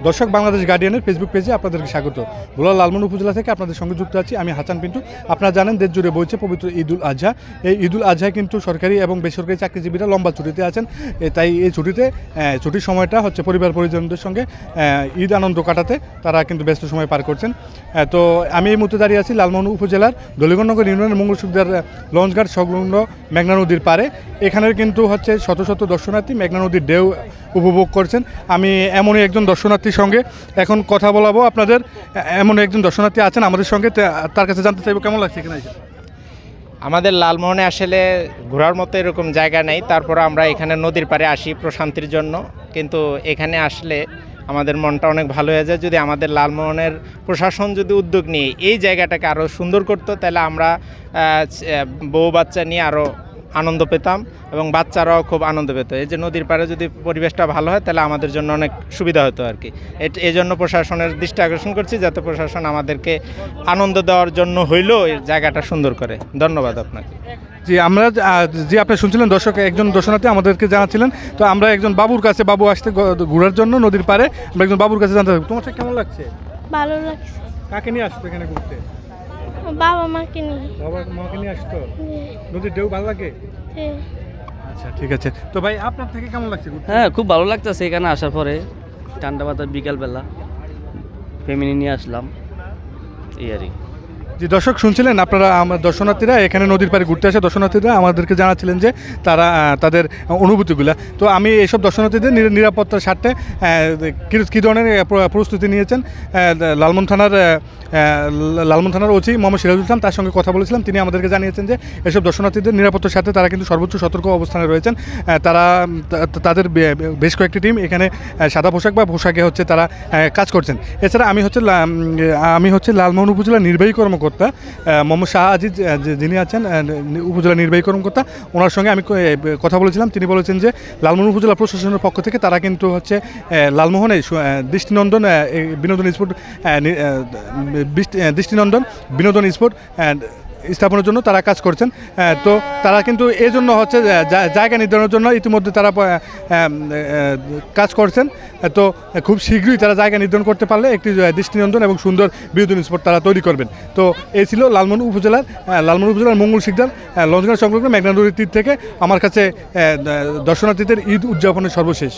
দর্শক বাংলাদেশ গার্ডিয়ানের ফেসবুক পেজে আপনাদেরকে স্বাগত। ভোলা লালমোহন উপজেলা থেকে আপনাদের সঙ্গে যুক্ত আছি আমি হাসান পিন্টু। আপনারা জানেন দেশ জুড়ে বইছে পবিত্র ঈদুল আজহা। এই ঈদুল আজহায় কিন্তু সরকারি এবং বেসরকারি চাকরিজীবীরা লম্বা ছুটিতে আছেন। তাই এই ছুটির সময়টা হচ্ছে পরিবার পরিজনদের সঙ্গে ঈদ আনন্দ কাটাতে তারা কিন্তু ব্যস্ত সময় পার করছেন। তো আমি এই মুহূর্তে দাঁড়িয়ে আছি লালমোহন উপজেলার দলিগণনগর ইউনিয়নের মঙ্গলসুখদার লঞ্চঘাট সংলগ্ন মেঘনা নদীর পাড়ে। এখানের কিন্তু হচ্ছে শত শত দর্শনার্থী মেঘনা নদীর ঢেউ উপভোগ করছেন। আমি এমনই একজন দর্শনার্থীর সঙ্গে এখন কথা বলাবো আপনাদের। এমন একজন দর্শনার্থী আছেন আমাদের সঙ্গে, তার কাছে জানতে চাইবো কেমন লাগছে এখানে এসে। আমাদের লালমোহনে আসলে ঘোরার মতো এরকম জায়গা নেই, তারপর আমরা এখানে নদীর পাড়ে আসি প্রশান্তির জন্য। কিন্তু এখানে আসলে আমাদের মনটা অনেক ভালো হয়ে যায়। যদি আমাদের লালমোহনের প্রশাসন যদি উদ্যোগ নিয়ে এই জায়গাটাকে আরও সুন্দর করতো, তাহলে আমরা বউ বাচ্চা নিয়ে আরও আনন্দ পেতাম এবং বাচ্চারাও খুব আনন্দ পেত। এই যে নদীর পাড়ে যদি পরিবেশটা ভালো হয় তাহলে আমাদের জন্য অনেক সুবিধা হতো আর কি। এই জন্য প্রশাসনের দৃষ্টি আকর্ষণ করছি, যাতে প্রশাসন আমাদেরকে আনন্দ দেওয়ার জন্য হইলেও এই জায়গাটা সুন্দর করে। ধন্যবাদ আপনাকে। জি, আমরা যে আপনি শুনছিলেন দর্শক একজন দর্শনার্থী আমাদেরকে জানাচ্ছিলেন। তো আমরা একজন বাবুর কাছে, বাবু আসতে ঘোরার জন্য নদীর পাড়ে, আমরা একজন বাবুর কাছে জানতে চাই তোমার কেমন লাগছে। ভালো লাগছে। কাকে নিয়ে আসতো এখানে ঘুরতে? বাবা মাকে নিয়ে। বাবা মাকে নিয়ে আসতো। নদীর ঢেউ ভালো লাগে? আচ্ছা, ঠিক আছে। তো ভাই আপনার থেকে কেমন লাগছে? হ্যাঁ, খুব ভালো লাগতেছে এখানে আসার পরে। ঠান্ডা বাতাস, বিকালবেলা ফ্যামিলি নিয়ে আসলাম এই আর কি। জি দর্শক শুনছিলেন আপনারা, আমার দর্শনার্থীরা এখানে নদীর পাড়ে ঘুরতে আসে দর্শনার্থীরা আমাদেরকে জানাচ্ছিলেন যে তারা তাদের অনুভূতিগুলো। তো আমি এইসব দর্শনার্থীদের নিরাপত্তার স্বার্থে কী ধরনের প্রস্তুতি নিয়েছেন লালমোহন থানার ওসি মোহাম্মদ সিরাজুল ইসলাম, তার সঙ্গে কথা বলেছিলাম। তিনি আমাদেরকে জানিয়েছেন যে এসব দর্শনার্থীদের নিরাপত্তার সাথে তারা কিন্তু সর্বোচ্চ সতর্ক অবস্থানে রয়েছেন। তাদের বেশ কয়েকটি টিম এখানে সাদা পোশাক বা পোশাকে হচ্ছে তারা কাজ করছেন। এছাড়া আমি হচ্ছে লালমোহন উপজেলার নির্বাহী কর্মকর্তা মোহাম্মদ শাহ আজিজ, যিনি আছেন উপজেলা নির্বাহী কর্মকর্তা, ওনার সঙ্গে আমি কথা বলেছিলাম। তিনি বলেছেন যে লালমোহন উপজেলা প্রশাসনের পক্ষ থেকে তারা কিন্তু হচ্ছে লালমোহনে দৃষ্টিনন্দন বিনোদন স্পট স্থাপনের জন্য তারা কাজ করছেন। তো তারা কিন্তু এই জন্য হচ্ছে জায়গা নির্ধারণের জন্য ইতিমধ্যে তারা কাজ করছেন। তো খুব শীঘ্রই তারা জায়গা নির্ধারণ করতে পারলে একটি দৃষ্টিনন্দন এবং সুন্দর বিনোদন স্পট তারা তৈরি করবেন। তো এই ছিল লালমোহন উপজেলার মঙ্গলসিকদার লঞ্চঘাট সংলগ্ন মেঘনা নদীর তীর থেকে আমার কাছে দর্শনার্থীদের ঈদ উদযাপনের সর্বশেষ।